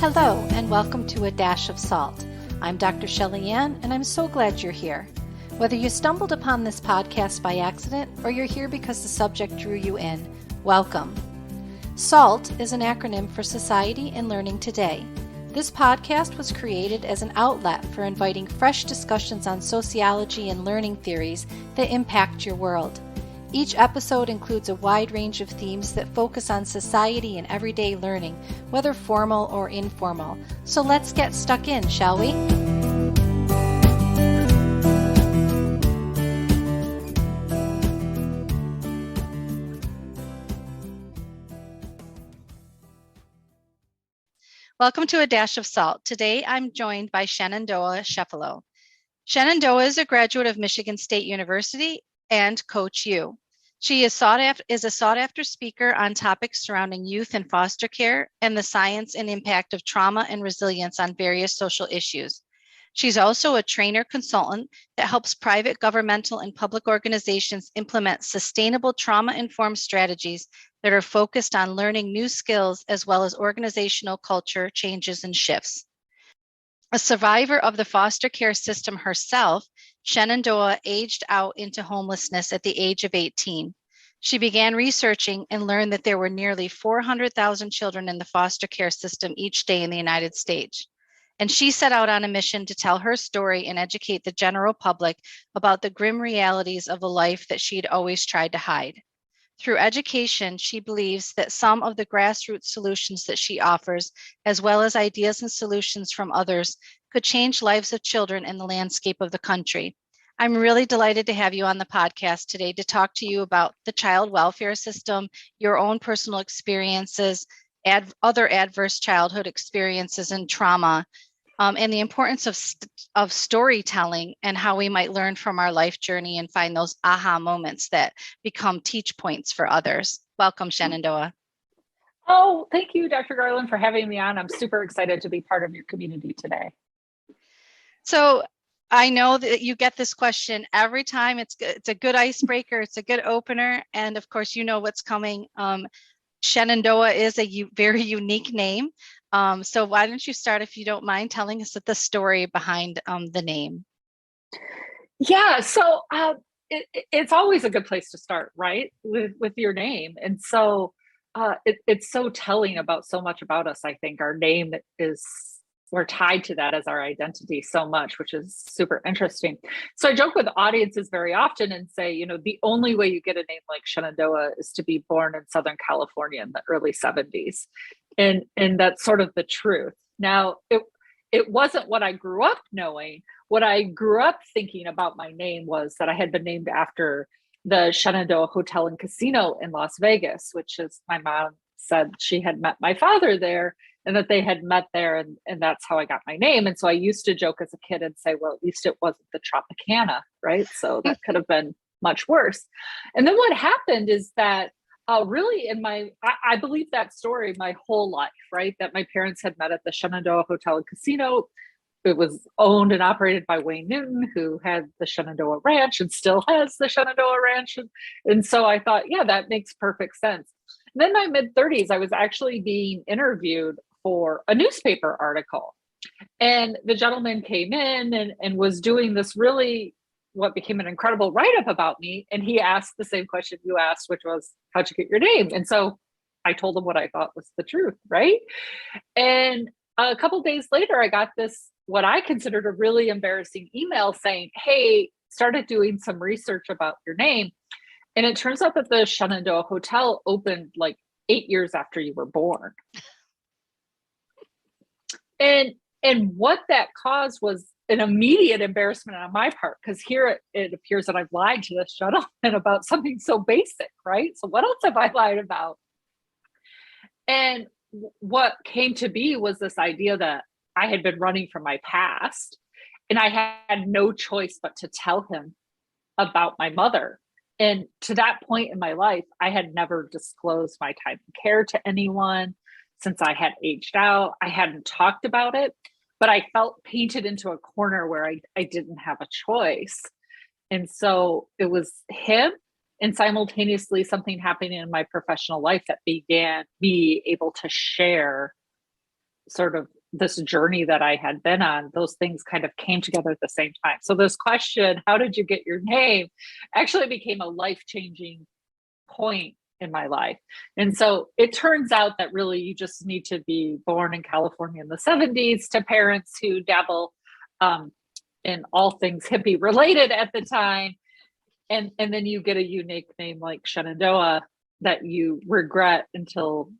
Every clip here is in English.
Hello, and welcome to A Dash of Salt. I'm Dr. Shelley Ann, and I'm so glad you're here. Whether you stumbled upon this podcast by accident or you're here because the subject drew you in, welcome. SALT is an acronym for Society and Learning Today. This podcast was created as an outlet for inviting fresh discussions on sociology and learning theories that impact your world. Each episode includes a wide range of themes that focus on society and everyday learning, whether formal or informal. So let's get stuck in, shall we? Welcome to A Dash of Salt. Today I'm joined by Shenandoah Chefalo. Shenandoah is a graduate of Michigan State University and Coach U. She is a sought-after speaker on topics surrounding youth and foster care and the science and impact of trauma and resilience on various social issues. She's also a trainer consultant that helps private, governmental, and public organizations implement sustainable trauma-informed strategies that are focused on learning new skills as well as organizational culture changes and shifts. A survivor of the foster care system herself, Shenandoah aged out into homelessness at the age of 18. She began researching and learned that there were nearly 400,000 children in the foster care system each day in the United States. And she set out on a mission to tell her story and educate the general public about the grim realities of a life that she'd always tried to hide. Through education, she believes that some of the grassroots solutions that she offers, as well as ideas and solutions from others, could change lives of children in the landscape of the country. I'm really delighted to have you on the podcast today to talk to you about the child welfare system, your own personal experiences, other adverse childhood experiences and trauma, and the importance of storytelling and how we might learn from our life journey and find those aha moments that become teach points for others. Welcome, Shenandoah. Oh, thank you, Dr. Garland, for having me on. I'm super excited to be part of your community today. So I know that you get this question every time. It's a good icebreaker. It's a good opener. And of course, you know what's coming. Shenandoah is a very unique name. So why don't you start, if you don't mind, telling us the story behind the name? Yeah, so it's always a good place to start, right? With your name. And so it's so telling about so much about us. I think our name we're tied to that as our identity so much, which is super interesting. So I joke with audiences very often and say, the only way you get a name like Shenandoah is to be born in Southern California in the early 70s. And that's sort of the truth. Now, it wasn't what I grew up knowing. What I grew up thinking about my name was that I had been named after the Shenandoah Hotel and Casino in Las Vegas, which is, my mom said she had met my father there and that they had met there, and that's how I got my name. And so I used to joke as a kid and say, well, at least it wasn't the Tropicana, right? So that could have been much worse. And then what happened is that really I believe that story my whole life, right? That my parents had met at the Shenandoah Hotel and Casino. It was owned and operated by Wayne Newton, who had the Shenandoah Ranch and still has the Shenandoah Ranch. And so I thought, yeah, that makes perfect sense. And then in my mid-30s, I was actually being interviewed for a newspaper article. And the gentleman came in and was doing this really what became an incredible write-up about me. And he asked the same question you asked, which was, how'd you get your name? And so I told him what I thought was the truth, right? And a couple of days later, I got this, what I considered a really embarrassing email saying, hey, started doing some research about your name. And it turns out that the Shenandoah Hotel opened like 8 years after you were born. And what that caused was an immediate embarrassment on my part, because here it appears that I've lied to this gentleman about something so basic, right? So what else have I lied about? And what came to be was this idea that I had been running from my past, and I had no choice but to tell him about my mother. And to that point in my life, I had never disclosed my time and care to anyone. Since I had aged out, I hadn't talked about it, but I felt painted into a corner where I didn't have a choice. And so it was him and simultaneously something happening in my professional life that began me able to share sort of this journey that I had been on, those things kind of came together at the same time. So this question, how did you get your name, actually became a life-changing point in my life. And so it turns out that really you just need to be born in California in the 70s to parents who dabble in all things hippie related at the time. And then you get a unique name like Shenandoah that you regret until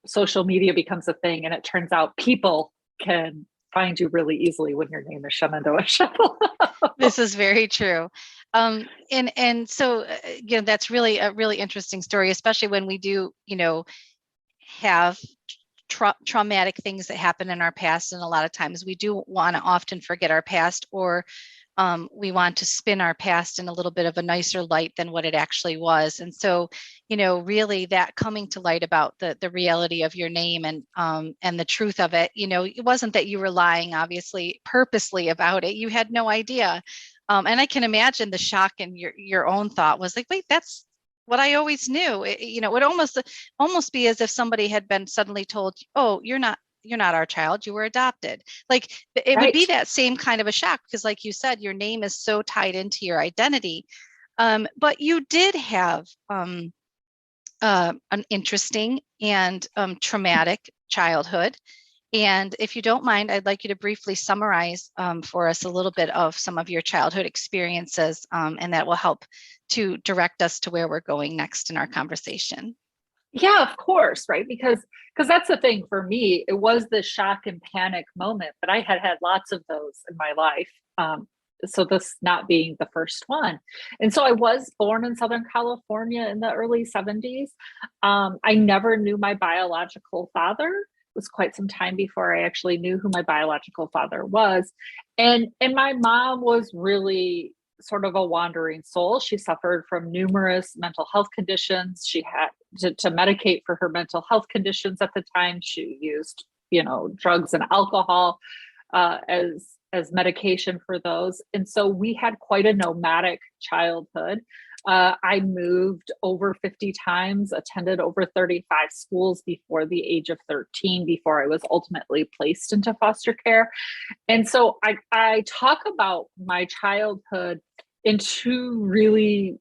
social media becomes a thing. And it turns out people can find you really easily when your name is Shenandoah Chefalo. This is very true. And so, that's really a really interesting story, especially when we do, have traumatic things that happen in our past. And a lot of times we do want to often forget our past, or we want to spin our past in a little bit of a nicer light than what it actually was. And so, really that coming to light about the reality of your name and the truth of it, it wasn't that you were lying, obviously, purposely about it. You had no idea. And I can imagine the shock in your own thought was like, wait, that's what I always knew. It would almost be as if somebody had been suddenly told, oh, you're not our child, you were adopted. Like it would be that same kind of a shock, because like you said, your name is so tied into your identity. But you did have an interesting and traumatic childhood. And if you don't mind, I'd like you to briefly summarize for us a little bit of some of your childhood experiences, and that will help to direct us to where we're going next in our conversation. Yeah, of course, right? Because that's the thing for me. It was the shock and panic moment, but I had lots of those in my life. So this not being the first one. And so I was born in Southern California in the early 70s. I never knew my biological father. It was quite some time before I actually knew who my biological father was. And my mom was really sort of a wandering soul. She suffered from numerous mental health conditions. She had to medicate for her mental health conditions at the time. She used, drugs and alcohol as medication for those. And so we had quite a nomadic childhood. I moved over 50 times, attended over 35 schools before the age of 13, before I was ultimately placed into foster care. And so I talk about my childhood in two really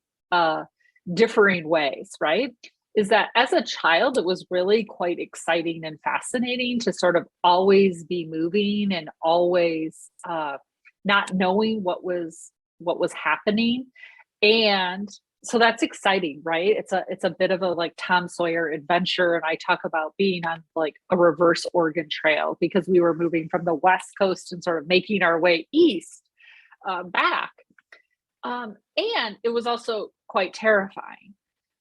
differing ways, right? Is that as a child, it was really quite exciting and fascinating to sort of always be moving and always not knowing what was happening. And so that's exciting, right? It's a bit of a like Tom Sawyer adventure. And I talk about being on like a reverse Oregon Trail, because we were moving from the West Coast and sort of making our way east back. And it was also quite terrifying,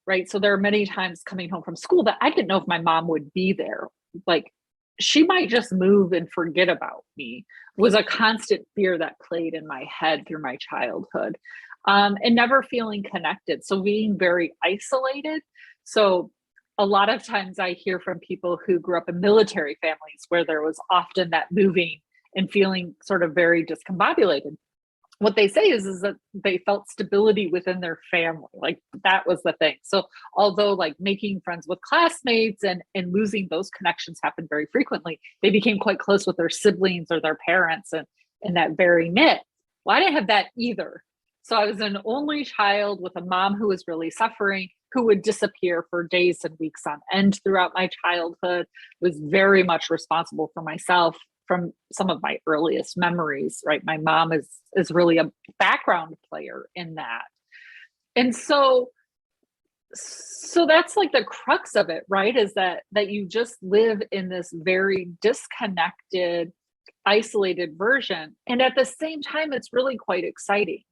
right? So there are many times coming home from school that I didn't know if my mom would be there. Like she might just move and forget about me, was a constant fear that played in my head through my childhood. And never feeling connected. So being very isolated. So a lot of times I hear from people who grew up in military families where there was often that moving and feeling sort of very discombobulated. What they say is that they felt stability within their family. Like that was the thing. So although like making friends with classmates and losing those connections happened very frequently, they became quite close with their siblings or their parents and that very knit. Well, I didn't have that either. So I was an only child with a mom who was really suffering, who would disappear for days and weeks on end throughout my childhood, was very much responsible for myself from some of my earliest memories, right? My mom is really a background player in that. And so that's like the crux of it, right? Is that you just live in this very disconnected, isolated version. And at the same time, it's really quite exciting,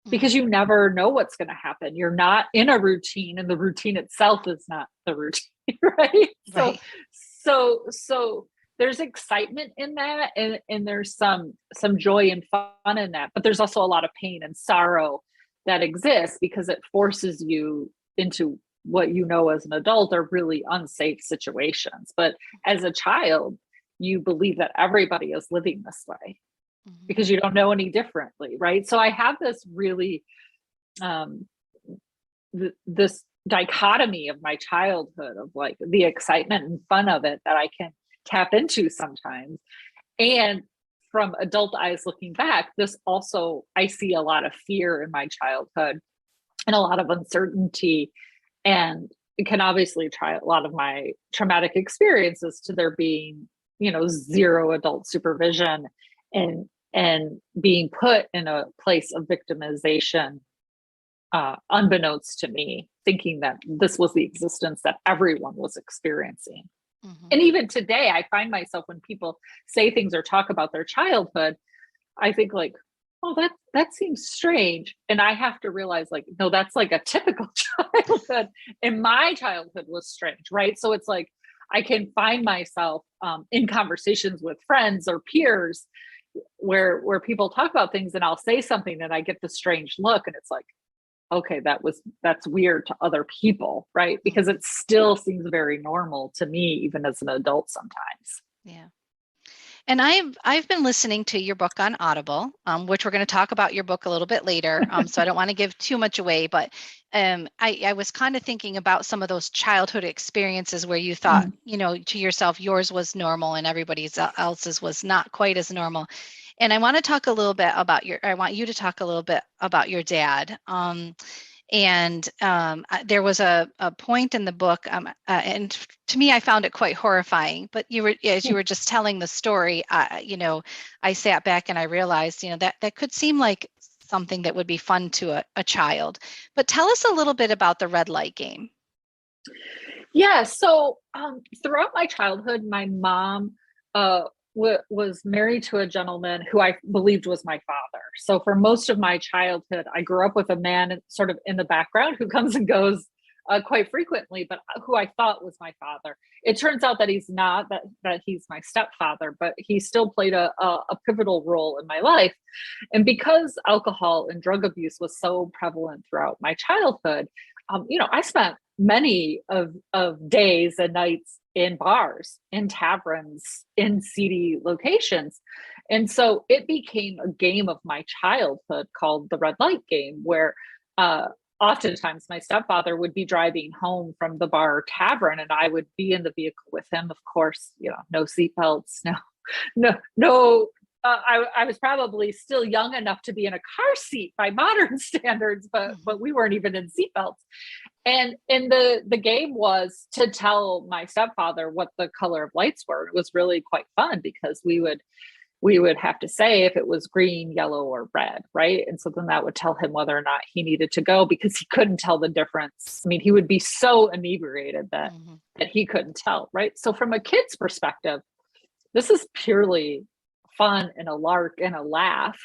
because you never know what's going to happen. You're not in a routine, and the routine itself is not the routine, right? Right. So there's excitement in that, and there's some joy and fun in that, but there's also a lot of pain and sorrow that exists because it forces you into what you know as an adult are really unsafe situations. But as a child, you believe that everybody is living this way, because you don't know any differently, right? So I have this really, this dichotomy of my childhood of like the excitement and fun of it that I can tap into sometimes. And from adult eyes looking back, this also, I see a lot of fear in my childhood and a lot of uncertainty, and it can obviously try a lot of my traumatic experiences to there being, zero adult supervision and being put in a place of victimization, unbeknownst to me, thinking that this was the existence that everyone was experiencing. Mhm. And even today, I find myself, when people say things or talk about their childhood, I think like, oh, that seems strange. And I have to realize, like, no, that's like a typical childhood. And my childhood was strange, right? So it's like, I can find myself in conversations with friends or peers where people talk about things, and I'll say something and I get the strange look, and it's like, okay, that's weird to other people, right? Because it still seems very normal to me, even as an adult sometimes. Yeah. And I've been listening to your book on Audible, which we're going to talk about your book a little bit later. So I don't want to give too much away, but I was kind of thinking about some of those childhood experiences where you thought, to yourself, yours was normal and everybody else's was not quite as normal. And I want you to talk a little bit about your dad. And there was a point in the book, and to me, I found it quite horrifying. But as you were just telling the story, I sat back and I realized, that could seem like something that would be fun to a child. But tell us a little bit about the red light game. Yeah. So throughout my childhood, my mom was married to a gentleman who I believed was my father. So for most of my childhood, I grew up with a man sort of in the background who comes and goes quite frequently, but who I thought was my father. It turns out that he's not, that he's my stepfather, but he still played a pivotal role in my life. And because alcohol and drug abuse was so prevalent throughout my childhood, I spent many of days and nights in bars, in taverns, in seedy locations. And so it became a game of my childhood called the red light game, where oftentimes my stepfather would be driving home from the bar or tavern, and I would be in the vehicle with him. Of course, no seatbelts, no. I was probably still young enough to be in a car seat by modern standards, but we weren't even in seatbelts. And the game was to tell my stepfather what the color of lights were. It was really quite fun because we would have to say if it was green, yellow, or red, right? And so then that would tell him whether or not he needed to go, because he couldn't tell the difference. I mean, he would be so inebriated that he couldn't tell, right? So from a kid's perspective, this is purely fun and a lark and a laugh.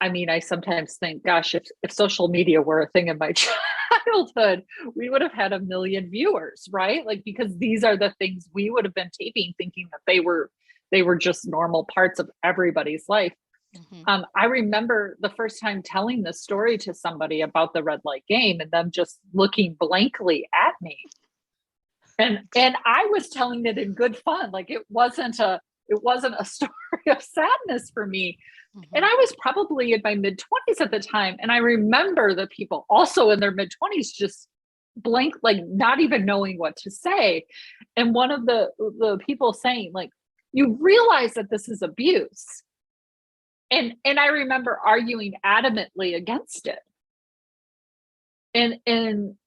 I mean, I sometimes think, gosh, if social media were a thing in my childhood, we would have had 1 million viewers, right? Like, because these are the things we would have been taping, thinking that they were just normal parts of everybody's life. I remember the first time telling this story to somebody about the red light game and them just looking blankly at me. And I was telling it in good fun. Like, it wasn't a story of sadness for me. And I was probably in my mid-20s at the time. And I remember the people also in their mid-20s just blank, like not even knowing what to say. And one of the people saying, like, you realize that this is abuse. And I remember arguing adamantly against it. And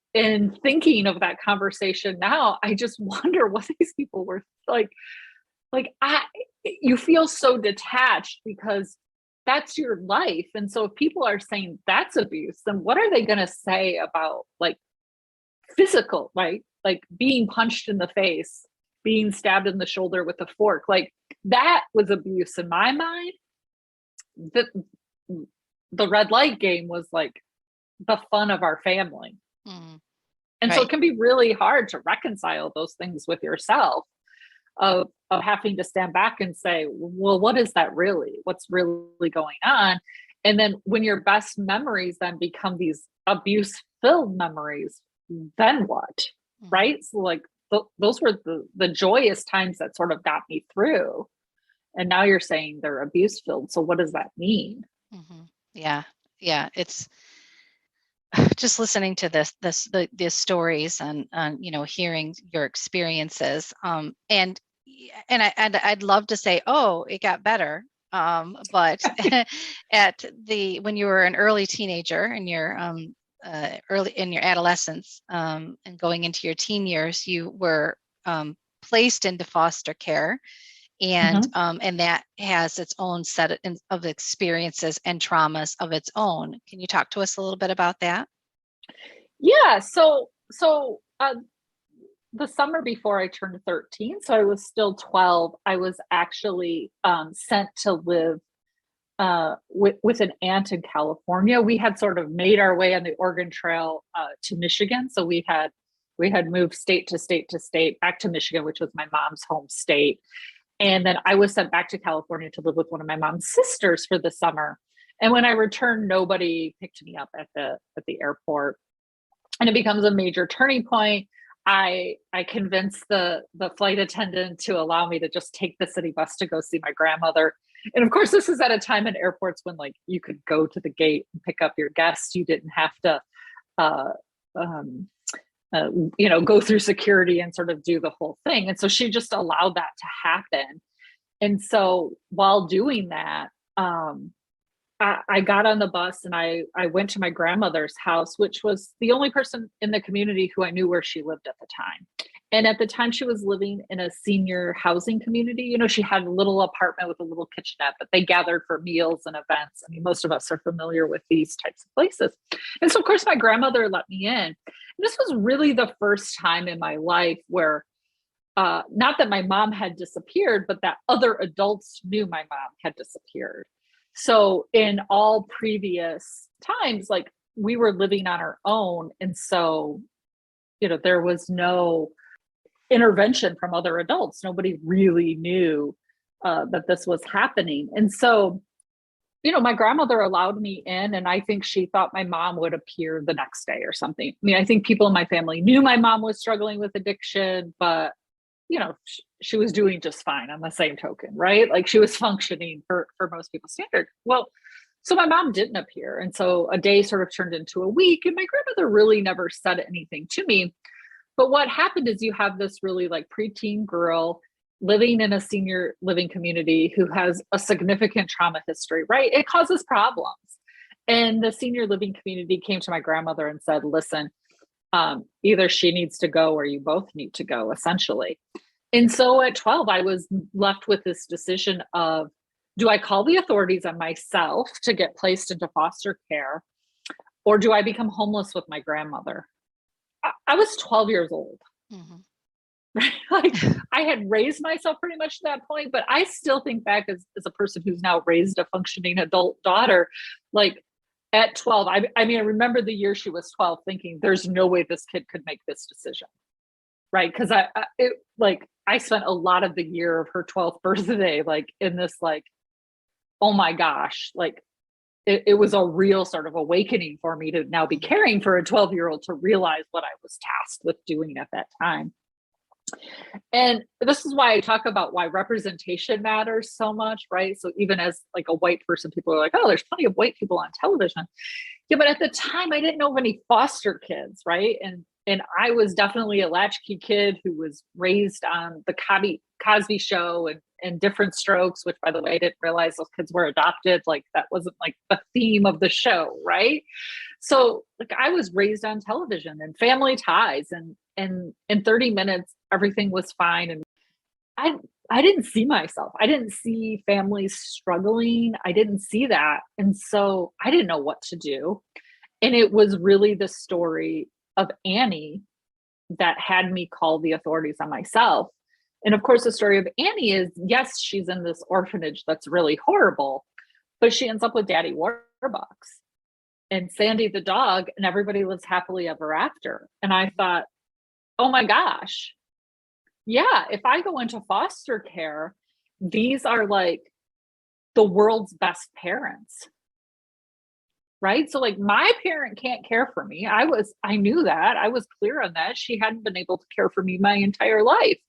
thinking of that conversation now, I just wonder what these people were like. You feel so detached because that's your life. And so if people are saying that's abuse, then what are they going to say about like physical, right? Like being punched in the face, being stabbed in the shoulder with a fork, like that was abuse in my mind. The red light game was like the fun of our family. And so it can be really hard to reconcile those things with yourself. Of having to stand back and say, well, what is that really? What's really going on? And then when your best memories then become these abuse-filled memories, then what? Right? So like those were the joyous times that sort of got me through. And now you're saying they're abuse-filled. So what does that mean? Yeah. It's just listening to the stories and hearing your experiences, and I'd love to say, oh, it got better, but when you were an early teenager and your early in your adolescence, and going into your teen years, you were placed into foster care, and that has its own set of experiences and traumas of its own. Can you talk to us a little bit about that? Yeah. The summer before I turned 13, so I was still 12, I was actually sent to live with an aunt in California. We had sort of made our way on the Oregon Trail to Michigan. So we had moved state to state to state, back to Michigan, which was my mom's home state. And then I was sent back to California to live with one of my mom's sisters for the summer. And when I returned, nobody picked me up at the airport. And it becomes a major turning point. I convinced the flight attendant to allow me to just take the city bus to go see my grandmother. And of course, this is at a time in airports when like you could go to the gate and pick up your guests. You didn't have to, go through security and sort of do the whole thing. And so she just allowed that to happen. And so while doing that, I got on the bus and I went to my grandmother's house, which was the only person in the community who I knew where she lived at the time. And at the time she was living in a senior housing community. She had a little apartment with a little kitchenette, but they gathered for meals and events. I mean, most of us are familiar with these types of places. And so of course my grandmother let me in. And this was really the first time in my life where, not that my mom had disappeared, but that other adults knew my mom had disappeared. So in all previous times, like we were living on our own. And so, there was no intervention from other adults. Nobody really knew that this was happening. And so, my grandmother allowed me in, and I think she thought my mom would appear the next day or something. I mean, I think people in my family knew my mom was struggling with addiction, but she was doing just fine on the same token, right? Like she was functioning for most people's standard. Well, so my mom didn't appear. And so a day sort of turned into a week, and my grandmother really never said anything to me. But what happened is you have this really like preteen girl living in a senior living community who has a significant trauma history, right? It causes problems. And the senior living community came to my grandmother and said, listen, either she needs to go or you both need to go, essentially. And so at 12, I was left with this decision of, do I call the authorities on myself to get placed into foster care, or do I become homeless with my grandmother? I was 12 years old. Mm-hmm. Right? Like I had raised myself pretty much to that point, but I still think back as a person who's now raised a functioning adult daughter, like at 12, I mean, I remember the year she was 12 thinking there's no way this kid could make this decision. Right. Cause I spent a lot of the year of her 12th birthday, like in this, like, oh my gosh, like it was a real sort of awakening for me to now be caring for a 12-year-old to realize what I was tasked with doing at that time. And this is why I talk about why representation matters so much, right? So even as like a white person, people are like, oh, there's plenty of white people on television. Yeah, but at the time I didn't know of any foster kids, right? And I was definitely a latchkey kid who was raised on the Cosby Show and Different Strokes, which by the way, I didn't realize those kids were adopted. Like that wasn't like the theme of the show, right? So like I was raised on television and Family Ties, and in 30 minutes, everything was fine. And I didn't see myself. I didn't see families struggling. I didn't see that. And so I didn't know what to do. And it was really the story of Annie that had me call the authorities on myself. And of course, the story of Annie is, yes, she's in this orphanage that's really horrible, but she ends up with Daddy Warbucks and Sandy the dog, and everybody lives happily ever after. And I thought, oh my gosh, yeah, if I go into foster care, these are like the world's best parents. Right. So like my parent can't care for me. I knew that. I was clear on that. She hadn't been able to care for me my entire life.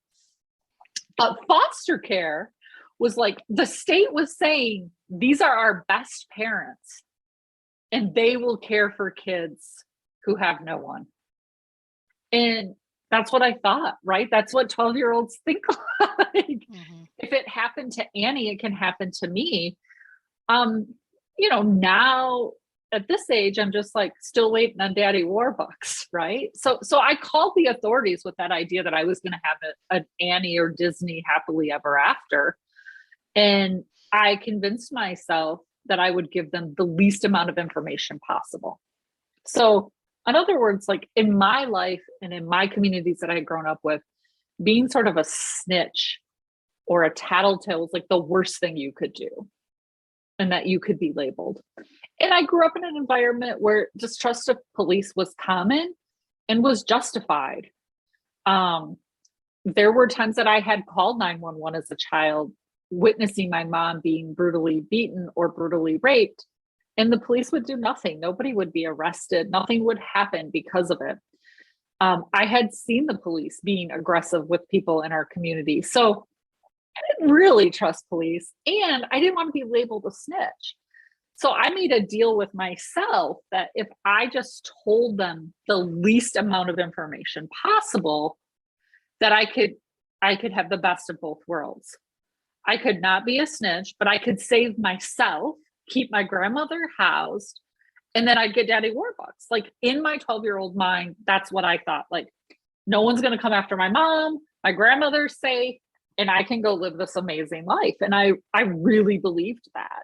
But foster care was like, the state was saying, these are our best parents and they will care for kids who have no one. And that's what I thought, right? That's what 12-year-olds think. Like, if it happened to Annie, it can happen to me. Now at this age, I'm just like still waiting on Daddy War books, right? So I called the authorities with that idea that I was going to have an Annie or Disney happily ever after. And I convinced myself that I would give them the least amount of information possible. So in other words, like in my life and in my communities that I had grown up with, being sort of a snitch or a tattletale was like the worst thing you could do, and that you could be labeled. And I grew up in an environment where distrust of police was common and was justified. There were times that I had called 911 as a child, witnessing my mom being brutally beaten or brutally raped, and the police would do nothing. Nobody would be arrested. Nothing would happen because of it. I had seen the police being aggressive with people in our community. So I didn't really trust police, and I didn't want to be labeled a snitch. So I made a deal with myself that if I just told them the least amount of information possible, that I could have the best of both worlds. I could not be a snitch, but I could save myself, keep my grandmother housed, and then I'd get Daddy Warbucks. Like in my 12-year-old mind, that's what I thought. Like, no one's going to come after my mom. My grandmother's safe, and I can go live this amazing life. And I really believed that.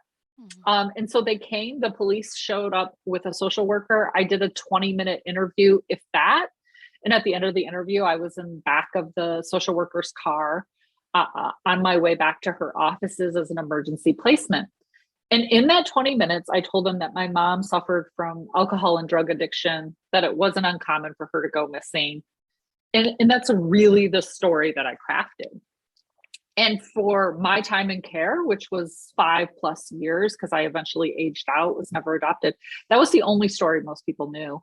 And so they came, the police showed up with a social worker. I did a 20-minute interview, if that. And at the end of the interview, I was in back of the social worker's car on my way back to her offices as an emergency placement. And in that 20 minutes, I told them that my mom suffered from alcohol and drug addiction, that it wasn't uncommon for her to go missing. And that's really the story that I crafted. And for my time in care, which was 5+ years, because I eventually aged out, was never adopted, that was the only story most people knew.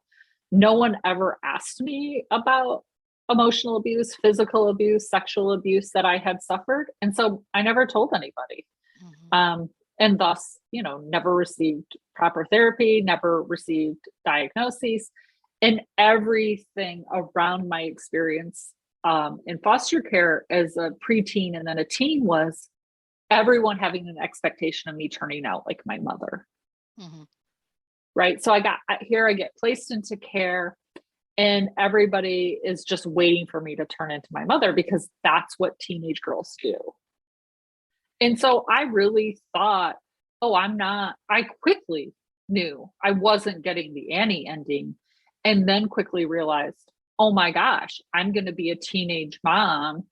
No one ever asked me about emotional abuse, physical abuse, sexual abuse that I had suffered. And so I never told anybody. And thus, never received proper therapy, never received diagnoses. And everything around my experience in foster care as a preteen and then a teen was everyone having an expectation of me turning out like my mother. Right. So I get placed into care, and everybody is just waiting for me to turn into my mother, because that's what teenage girls do. And so I really thought, I quickly knew I wasn't getting the Annie ending, and then quickly realized, oh my gosh, I'm going to be a teenage mom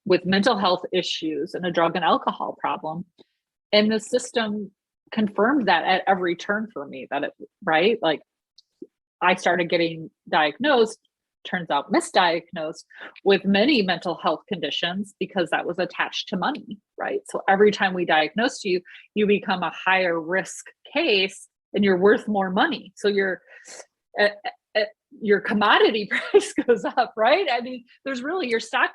with mental health issues and a drug and alcohol problem. And the system confirmed that at every turn for me, right? Like, I started getting diagnosed, turns out misdiagnosed, with many mental health conditions, because that was attached to money, right? So every time we diagnosed you, you become a higher risk case and you're worth more money. So your commodity price goes up, right? I mean, there's really your stock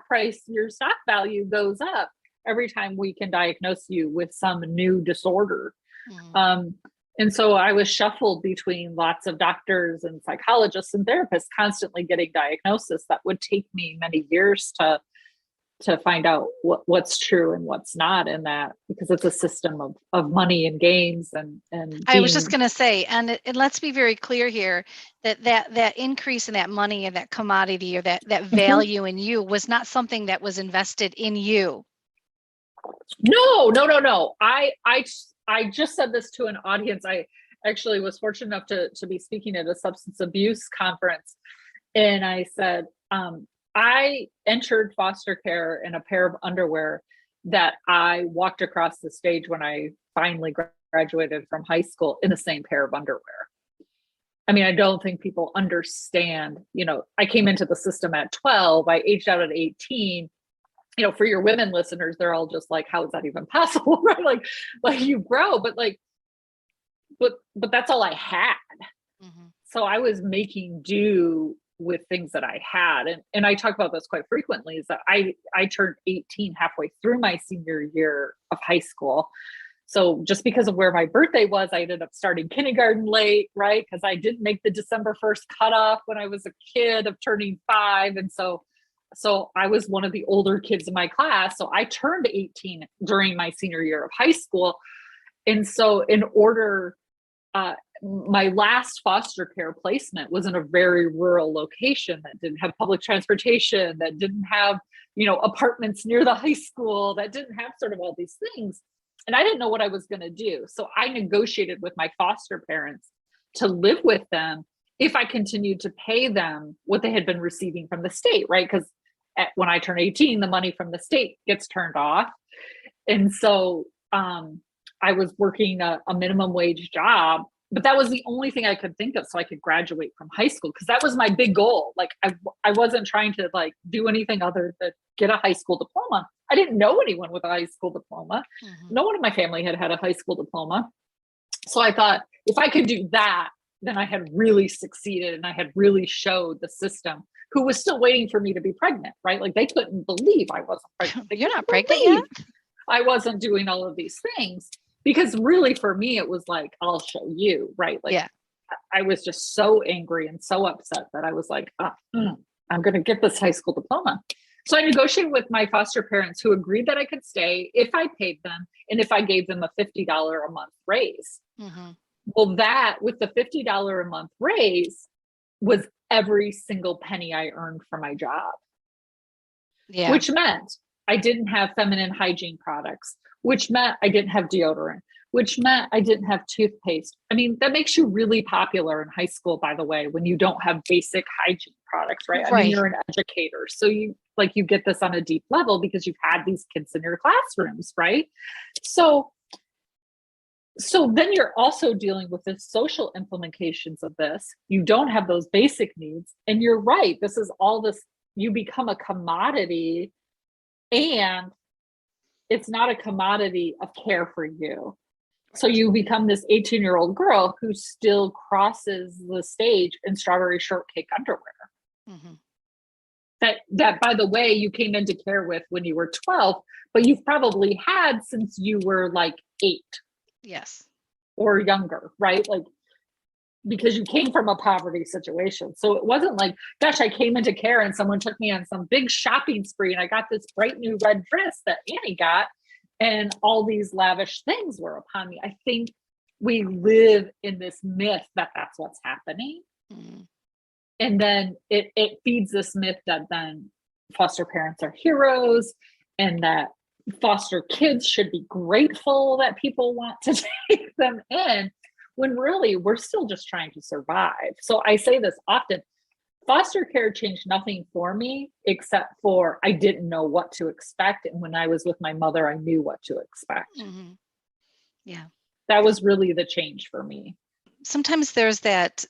value goes up every time we can diagnose you with some new disorder. And so I was shuffled between lots of doctors and psychologists and therapists, constantly getting diagnosis that would take me many years to find out what's true and what's not in that, because it's a system of money and games and I was just going to say, and let's be very clear here that increase in that money and that commodity or that value in you was not something that was invested in you. No. I just said this to an audience. I actually was fortunate enough to be speaking at a substance abuse conference. And I said, I entered foster care in a pair of underwear that I walked across the stage when I finally graduated from high school in the same pair of underwear. I mean, I don't think people understand, I came into the system at 12, I aged out at 18. For your women listeners, they're all just like, how is that even possible? Right? Like you grow, but that's all I had. So I was making do with things that I had. And I talk about this quite frequently, is that I turned 18 halfway through my senior year of high school. So just because of where my birthday was, I ended up starting kindergarten late, right? Because I didn't make the December 1st cutoff when I was a kid of turning 5. And so I was one of the older kids in my class. So I turned 18 during my senior year of high school. And so in order, my last foster care placement was in a very rural location that didn't have public transportation, that didn't have, apartments near the high school, that didn't have sort of all these things. And I didn't know what I was going to do. So I negotiated with my foster parents to live with them if I continued to pay them what they had been receiving from the state, right? Because when I turn 18, the money from the state gets turned off. And so I was working a minimum wage job, but that was the only thing I could think of so I could graduate from high school, because that was my big goal. Like I wasn't trying to like do anything other than get a high school diploma. I didn't know anyone with a high school diploma. Mm-hmm. No one in my family had a high school diploma. So I thought if I could do that, then I had really succeeded, and I had really showed the system, who was still waiting for me to be pregnant, right? Like they couldn't believe I wasn't pregnant. You're not pregnant yet? I wasn't doing all of these things, because really for me, it was like, I'll show you, right? Like, yeah. I was just so angry and so upset that I was like, I'm going to get this high school diploma. So I negotiated with my foster parents, who agreed that I could stay if I paid them and if I gave them a $50 a month raise. Mm-hmm. Well, that with the $50 a month raise was every single penny I earned from my job. Yeah. Which meant I didn't have feminine hygiene products, which meant I didn't have deodorant, which meant I didn't have toothpaste. I mean, that makes you really popular in high school, by the way, when you don't have basic hygiene products, right? I mean, you're an educator. So you get this on a deep level because you've had these kids in your classrooms, right? So then you're also dealing with the social implications of this. You don't have those basic needs. And you're right. This is all this, you become a commodity, and it's not a commodity of care for you. So you become this 18-year-old girl who still crosses the stage in strawberry shortcake underwear. Mm-hmm. That, by the way, you came into care with when you were 12, but you've probably had since you were like 8. Yes. Or younger, right? Like, because you came from a poverty situation. So it wasn't like, gosh, I came into care and someone took me on some big shopping spree and I got this bright new red dress that Annie got, and all these lavish things were upon me. I think we live in this myth that that's what's happening. Mm-hmm. And then it feeds this myth that then foster parents are heroes, and that foster kids should be grateful that people want to take them in, when really we're still just trying to survive. So I say this often, foster care changed nothing for me, except for I didn't know what to expect. And when I was with my mother, I knew what to expect. Mm-hmm. Yeah. That was really the change for me. Sometimes there's that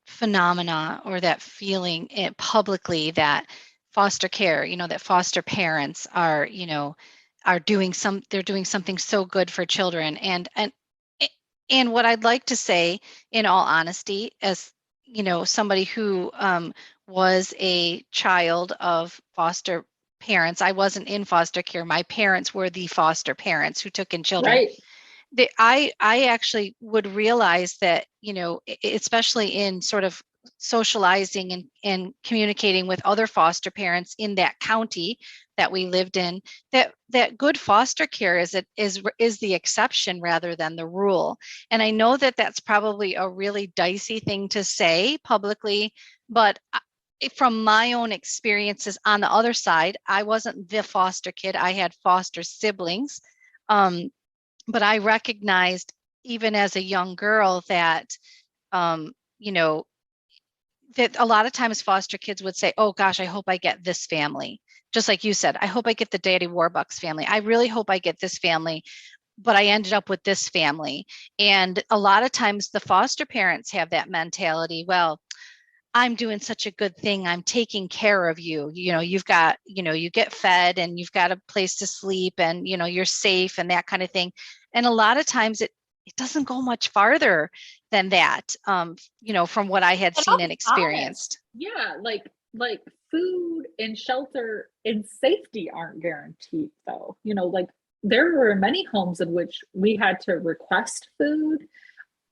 phenomena or that feeling publicly that foster care, that foster parents are, they're doing something so good for children. And what I'd like to say, in all honesty, as somebody who was a child of foster parents, I wasn't in foster care. My parents were the foster parents who took in children. Right. I actually would realize that, especially in sort of socializing and communicating with other foster parents in that county that we lived in, that good foster care is the exception rather than the rule. And I know that that's probably a really dicey thing to say publicly, but from my own experiences on the other side, I wasn't the foster kid. I had foster siblings. But I recognized even as a young girl that, that a lot of times foster kids would say, oh gosh, I hope I get this family. Just like you said, I hope I get the Daddy Warbucks family. I really hope I get this family, but I ended up with this family. And a lot of times the foster parents have that mentality. Well, I'm doing such a good thing. I'm taking care of you. You've got, you get fed and you've got a place to sleep and, you're safe and that kind of thing. And a lot of times it doesn't go much farther than that, from what I had seen and experienced. Yeah. Like food and shelter and safety aren't guaranteed though. there were many homes in which we had to request food.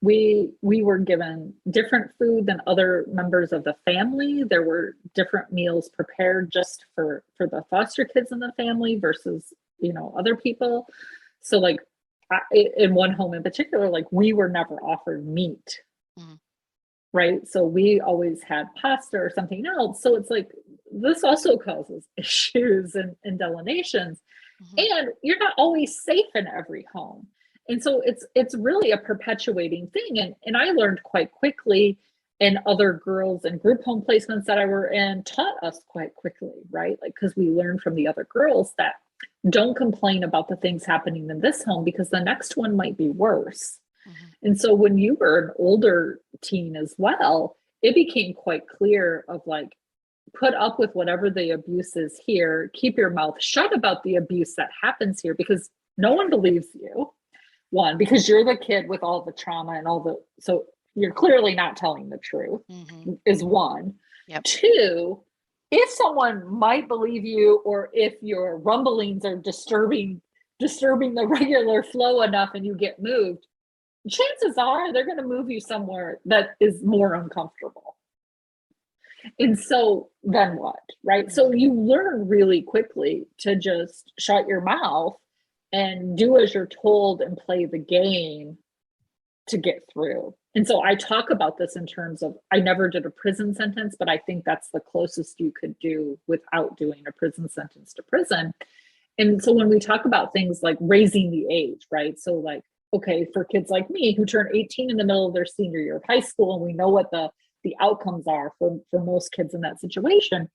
We were given different food than other members of the family. There were different meals prepared just for the foster kids in the family versus, other people. So like in one home in particular, like we were never offered meat. Mm-hmm. Right. So we always had pasta or something else. So it's like, this also causes issues and delenations. Mm-hmm. And you're not always safe in every home. And so it's really a perpetuating thing. And I learned quite quickly, and other girls and group home placements that I were in taught us quite quickly, right? Like, because we learned from the other girls that don't complain about the things happening in this home because the next one might be worse. Mm-hmm. And so when you were an older teen as well, it became quite clear of like, put up with whatever the abuse is here, keep your mouth shut about the abuse that happens here because no one believes you. One, because you're the kid with all the trauma and so you're clearly not telling the truth, mm-hmm. is one. Yep. Two, if someone might believe you, or if your rumblings are disturbing the regular flow enough and you get moved, chances are they're going to move you somewhere that is more uncomfortable. And so then what, right? Mm-hmm. So you learn really quickly to just shut your mouth and do as you're told and play the game to get through. And so I talk about this in terms of, I never did a prison sentence, but I think that's the closest you could do without doing a prison sentence to prison. And so when we talk about things like raising the age, right? So like, okay, for kids like me who turn 18 in the middle of their senior year of high school, and we know what the outcomes are for most kids in that situation,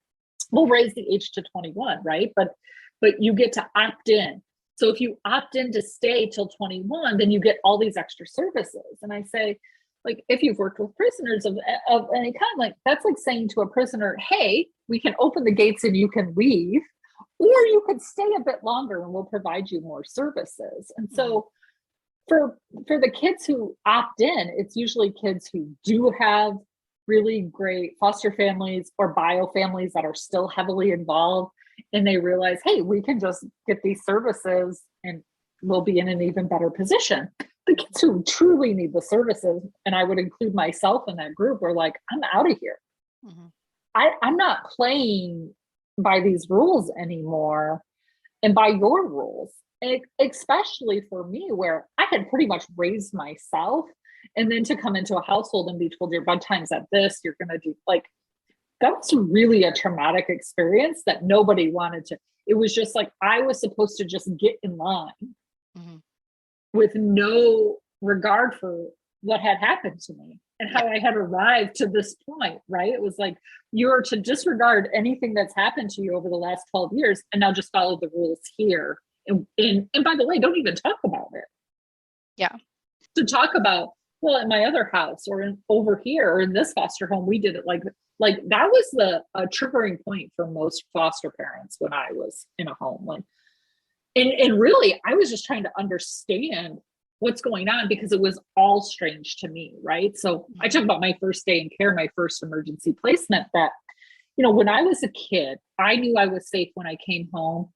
we'll raise the age to 21, right? But you get to opt in. So if you opt in to stay till 21, then you get all these extra services. And I say, like, if you've worked with prisoners of any kind, like that's like saying to a prisoner, hey, we can open the gates and you can leave, or you could stay a bit longer and we'll provide you more services. And so for the kids who opt in, it's usually kids who do have really great foster families or bio families that are still heavily involved. And they realize, hey, we can just get these services and we'll be in an even better position. The kids who truly need the services, and I would include myself in that group, are like, I'm out of here. Mm-hmm. I'm not playing by these rules anymore and by your rules, especially for me, where I had pretty much raised myself. And then to come into a household and be told your bedtime's at this, you're going to do like, that was really a traumatic experience that nobody wanted to. It was just like, I was supposed to just get in line mm-hmm. with no regard for what had happened to me and how I had arrived to this point, right? It was like, you're to disregard anything that's happened to you over the last 12 years and now just follow the rules here. And by the way, don't even talk about it. Yeah. To talk about, well, in my other house or over here or in this foster home, we did it like that was a triggering point for most foster parents when I was in a home. Like, and really, I was just trying to understand what's going on because it was all strange to me, right? So I talk about my first day in care, my first emergency placement, that, when I was a kid, I knew I was safe when I came home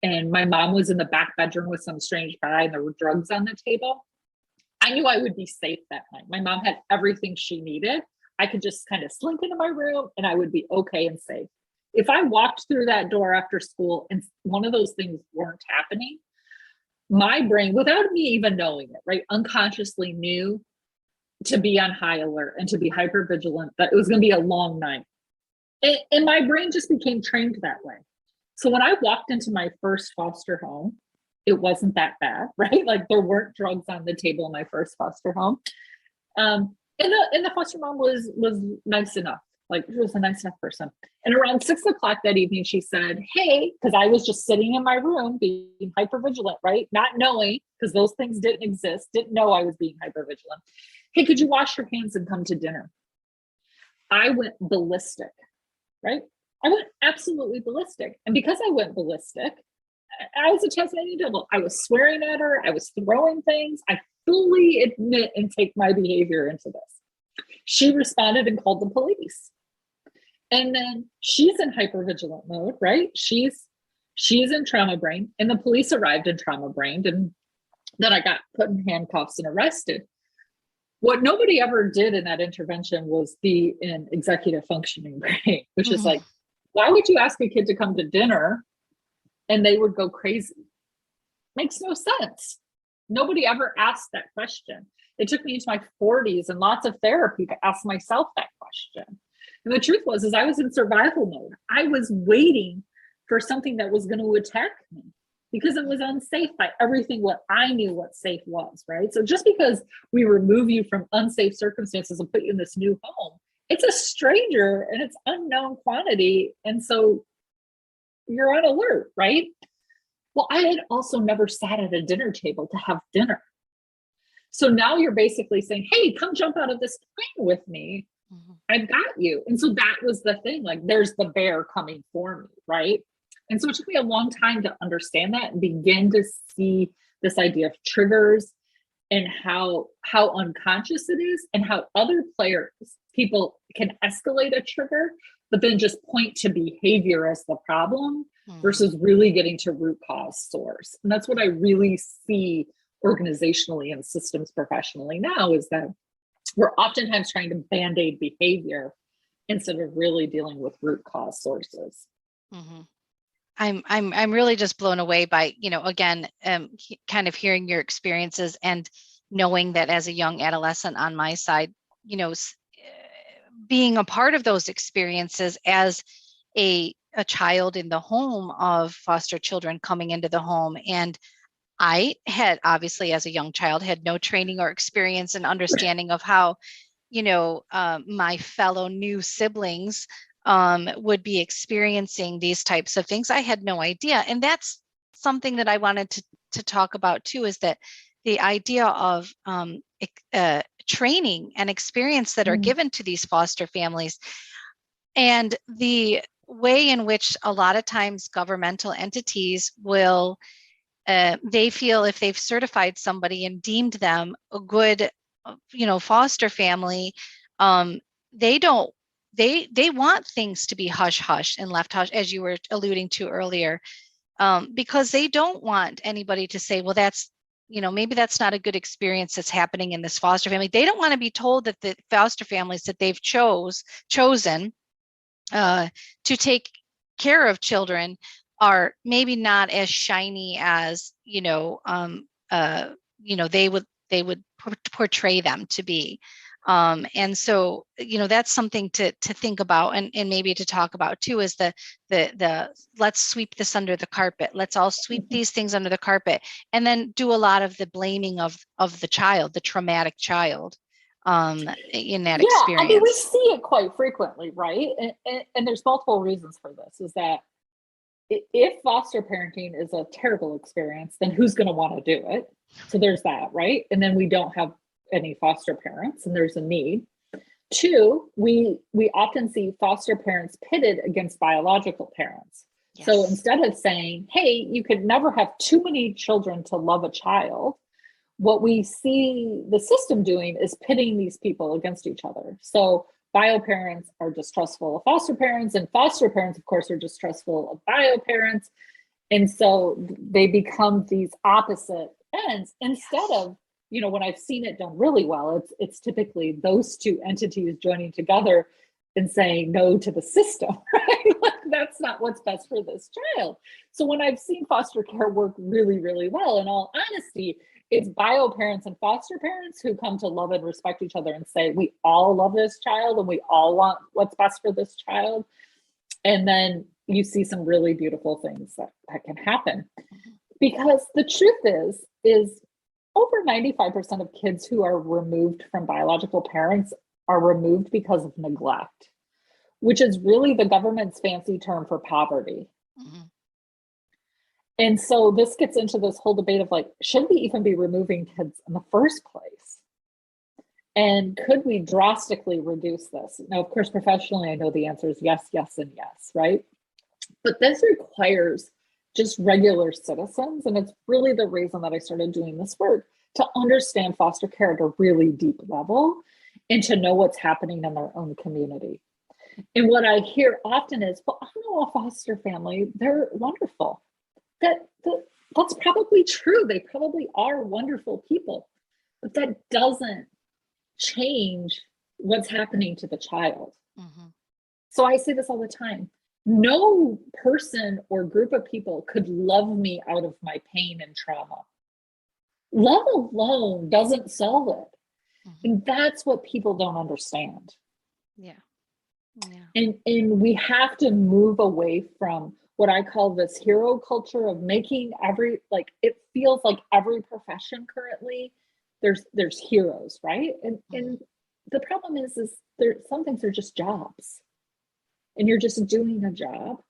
and my mom was in the back bedroom with some strange guy and there were drugs on the table. I knew I would be safe that night. My mom had everything she needed. I could just kind of slink into my room and I would be okay and safe. If I walked through that door after school and one of those things weren't happening, my brain, without me even knowing it, right, unconsciously knew to be on high alert and to be hypervigilant, that it was going to be a long night. And my brain just became trained that way. So when I walked into my first foster home, it wasn't that bad, right? Like there weren't drugs on the table in my first foster home. And the foster mom was nice enough. Like she was a nice enough person. And around 6 o'clock that evening, she said, hey, because I was just sitting in my room being hypervigilant, right? Not knowing, because those things didn't exist, didn't know I was being hypervigilant. Hey, could you wash your hands and come to dinner? I went ballistic, right? I went absolutely ballistic. And because I went ballistic, I was a Tasmanian devil. I was swearing at her. I was throwing things. I fully admit and take my behavior into this. She responded and called the police. And then she's in hypervigilant mode, right? She's She's in trauma brain, and the police arrived in trauma brain, and then I got put in handcuffs and arrested. What nobody ever did in that intervention was be in executive functioning brain, which is like, why would you ask a kid to come to dinner and they would go crazy? Makes no sense. Nobody ever asked that question. It took me into my 40s and lots of therapy to ask myself that question. And the truth was, is I was in survival mode. I was waiting for something that was going to attack me because it was unsafe by everything what I knew what safe was, right? So just because we remove you from unsafe circumstances and put you in this new home, it's a stranger and it's unknown quantity. And so you're on alert, right? Well, I had also never sat at a dinner table to have dinner. So now you're basically saying, hey, come jump out of this plane with me. I've got you. And so that was the thing, like there's the bear coming for me, right? And so it took me a long time to understand that and begin to see this idea of triggers and how unconscious it is and how other people can escalate a trigger, but then just point to behavior as the problem versus really getting to root cause source. And that's what I really see organizationally and systems professionally now, is that we're oftentimes trying to band-aid behavior instead of really dealing with root cause sources. I'm really just blown away by, again, kind of hearing your experiences and knowing that as a young adolescent on my side, being a part of those experiences as a child in the home of foster children coming into the home. And I had obviously, as a young child, had no training or experience and understanding of how, my fellow new siblings would be experiencing these types of things. I had no idea. And that's something that I wanted to talk about too, is that the idea of training and experience that are given to these foster families, and the way in which a lot of times governmental entities will, they feel if they've certified somebody and deemed them a good, foster family, they want things to be hush hush and left hush, as you were alluding to earlier, because they don't want anybody to say, well, that's, maybe that's not a good experience that's happening in this foster family. They don't want to be told that the foster families that they've chosen to take care of children are maybe not as shiny as they would portray them to be. And so, that's something to think about and maybe to talk about too, is the let's sweep this under the carpet. Let's all sweep these things under the carpet, and then do a lot of the blaming of the child, the traumatic child, in that experience. I mean, we see it quite frequently, right? And there's multiple reasons for this, is that if foster parenting is a terrible experience, then who's going to want to do it? So there's that, right? And then we don't have any foster parents, and there's a need. Two, we often see foster parents pitted against biological parents. Yes. So instead of saying, hey, you could never have too many children to love a child, what we see the system doing is pitting these people against each other. So bio parents are distrustful of foster parents, and foster parents, of course, are distrustful of bio parents. And so they become these opposite ends instead of, when I've seen it done really well, it's typically those two entities joining together and saying no to the system, right? Like, that's not what's best for this child. So when I've seen foster care work really, really well, in all honesty, it's bio parents and foster parents who come to love and respect each other and say, we all love this child and we all want what's best for this child. And then you see some really beautiful things that can happen. Because the truth is over 95% of kids who are removed from biological parents are removed because of neglect, which is really the government's fancy term for poverty. And so this gets into this whole debate of like, should we even be removing kids in the first place? And could we drastically reduce this? Now, of course, professionally, I know the answer is yes, yes, and yes, right? But this requires just regular citizens. And it's really the reason that I started doing this work, to understand foster care at a really deep level and to know what's happening in their own community. And what I hear often is, well, I know a foster family, they're wonderful. that's probably true. They probably are wonderful people, but that doesn't change what's happening to the child. Mm-hmm. So I say this all the time. No person or group of people could love me out of my pain and trauma. Love alone doesn't solve it. Mm-hmm. And that's what people don't understand. Yeah. And we have to move away from what I call this hero culture of making it feels like every profession currently, there's heroes, right? And the problem is some things are just jobs. And you're just doing a job.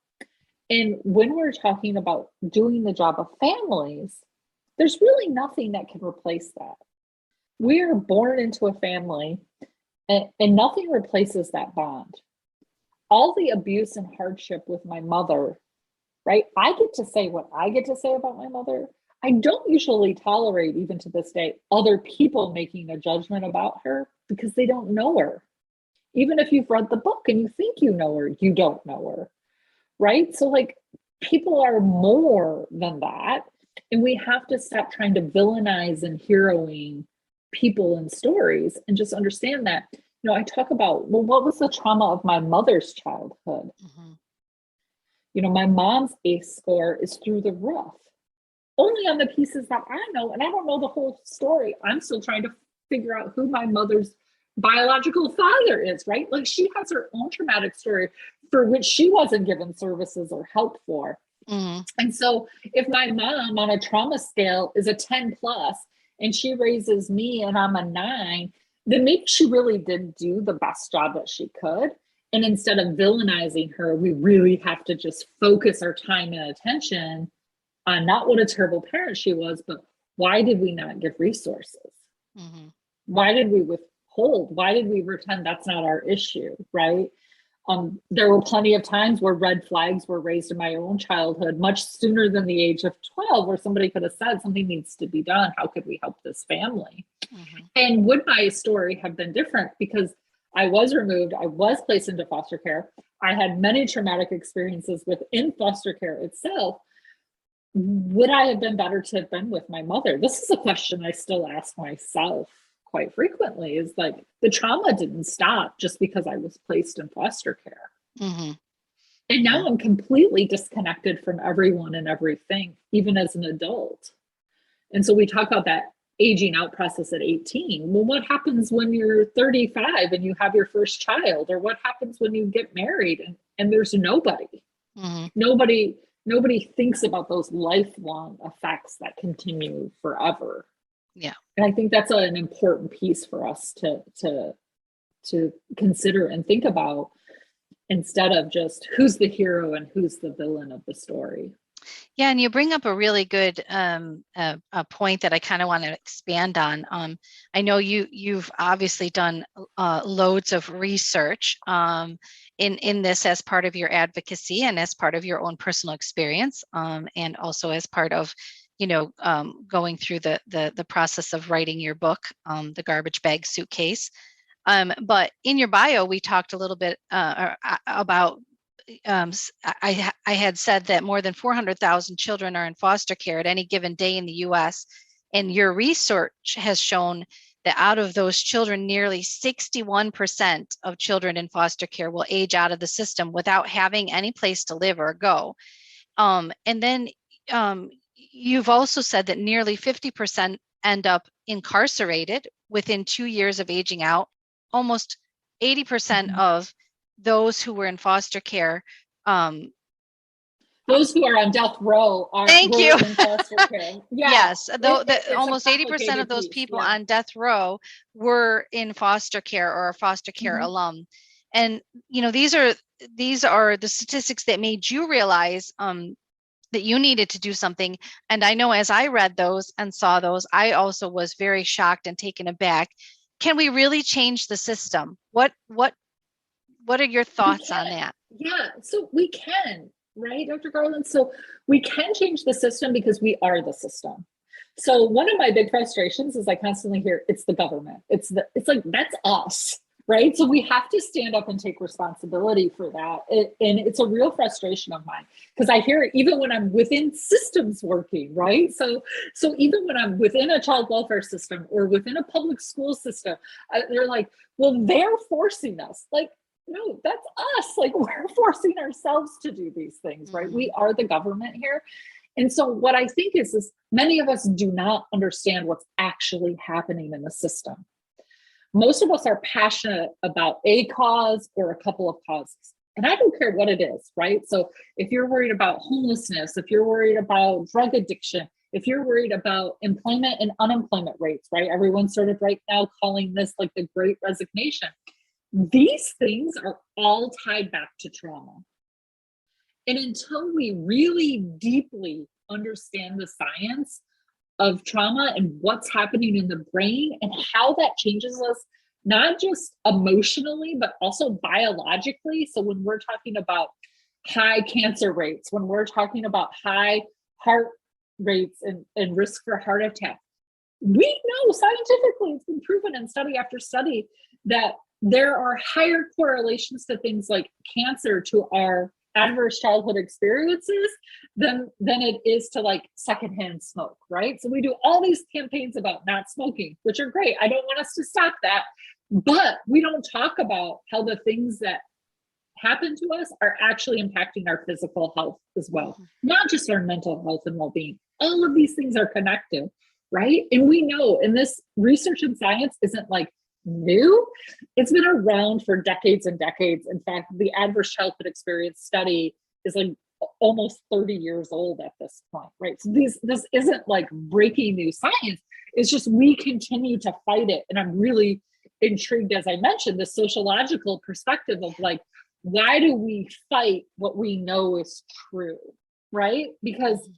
And when we're talking about doing the job of families, there's really nothing that can replace that. We are born into a family, and nothing replaces that bond. All the abuse and hardship with my mother, right? I get to say what I get to say about my mother. I don't usually tolerate, even to this day, other people making a judgment about her because they don't know her. Even if you've read the book and you think you know her, you don't know her, right? So like, people are more than that. And we have to stop trying to villainize and heroing people and stories and just understand that, I talk about, well, what was the trauma of my mother's childhood? Mm-hmm. My mom's ACE score is through the roof, only on the pieces that I know. And I don't know the whole story. I'm still trying to figure out who my mother's biological father is, right? Like, she has her own traumatic story for which she wasn't given services or help for. Mm-hmm. And so if my mom on a trauma scale is a 10 plus and she raises me and I'm a 9, then maybe she really did do the best job that she could. And instead of villainizing her, we really have to just focus our time and attention on not what a terrible parent she was, but why did we not give resources? Mm-hmm. Why did we withhold? Why did we pretend that's not our issue, right? There were plenty of times where red flags were raised in my own childhood, much sooner than the age of 12, where somebody could have said something needs to be done. How could we help this family? Mm-hmm. And would my story have been different because I was removed, I was placed into foster care, I had many traumatic experiences within foster care itself. Would I have been better to have been with my mother? This is a question I still ask myself quite frequently, is like, the trauma didn't stop just because I was placed in foster care. Mm-hmm. And now I'm completely disconnected from everyone and everything, even as an adult. And so we talk about that aging out process at 18. Well, what happens when you're 35 and you have your first child? Or what happens when you get married and there's nobody? Mm-hmm. Nobody thinks about those lifelong effects that continue forever. Yeah. And I think that's an important piece for us to consider and think about, instead of just who's the hero and who's the villain of the story. Yeah, and you bring up a really good a point that I kind of want to expand on. I know you've obviously done loads of research in this as part of your advocacy and as part of your own personal experience, and also as part of going through the process of writing your book, The Garbage Bag Suitcase. But in your bio, we talked a little bit about. I had said that more than 400,000 children are in foster care at any given day in the U.S. And your research has shown that out of those children, nearly 61% of children in foster care will age out of the system without having any place to live or go. And then you've also said that nearly 50% end up incarcerated within 2 years of aging out. Almost 80% of those who were in foster care. Those who are on death row are in foster care. Yeah. Yes, almost 80% of those people on death row were in foster care or a foster care alum. And these are the statistics that made you realize that you needed to do something. And I know as I read those and saw those, I also was very shocked and taken aback. Can we really change the system? What are your thoughts on that? Yeah, so we can, right, Dr. Garland? So we can change the system because we are the system. So one of my big frustrations is I constantly hear it's the government. It's like, that's us, right? So we have to stand up and take responsibility for that. And it's a real frustration of mine because I hear it even when I'm within systems working, right? So even when I'm within a child welfare system or within a public school system, they're like, well, they're forcing us. Like, no, that's us. Like, we're forcing ourselves to do these things, right? We are the government here. And so what I think is many of us do not understand what's actually happening in the system. Most of us are passionate about a cause or a couple of causes. And I don't care what it is, right? So if you're worried about homelessness, if you're worried about drug addiction, if you're worried about employment and unemployment rates, right? Everyone's sort of right now calling this like the Great Resignation. These things are all tied back to trauma. And until we really deeply understand the science of trauma and what's happening in the brain and how that changes us, not just emotionally, but also biologically. So when we're talking about high cancer rates, when we're talking about high heart rates and risk for heart attack, we know scientifically, it's been proven in study after study that there are higher correlations to things like cancer to our adverse childhood experiences than it is to like secondhand smoke, right? So we do all these campaigns about not smoking, which are great. I don't want us to stop that, but we don't talk about how the things that happen to us are actually impacting our physical health as well, not just our mental health and well-being. All of these things are connected, right? And we know, and this research and science isn't like new. It's been around for decades and decades. In fact, the adverse childhood experience study is like almost 30 years old at this point, right? So this isn't like breaking new science. It's just we continue to fight it. And I'm really intrigued, as I mentioned, the sociological perspective of like, why do we fight what we know is true, right? Because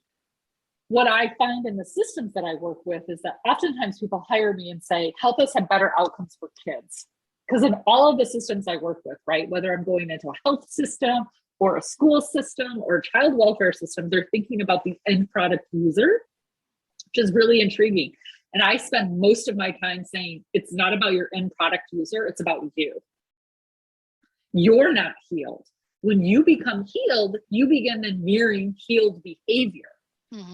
what I find in the systems that I work with is that oftentimes people hire me and say, help us have better outcomes for kids. Because in all of the systems I work with, right, whether I'm going into a health system or a school system or a child welfare system, they're thinking about the end product user, which is really intriguing. And I spend most of my time saying, it's not about your end product user, it's about you. You're not healed. When you become healed, you begin then mirroring healed behavior.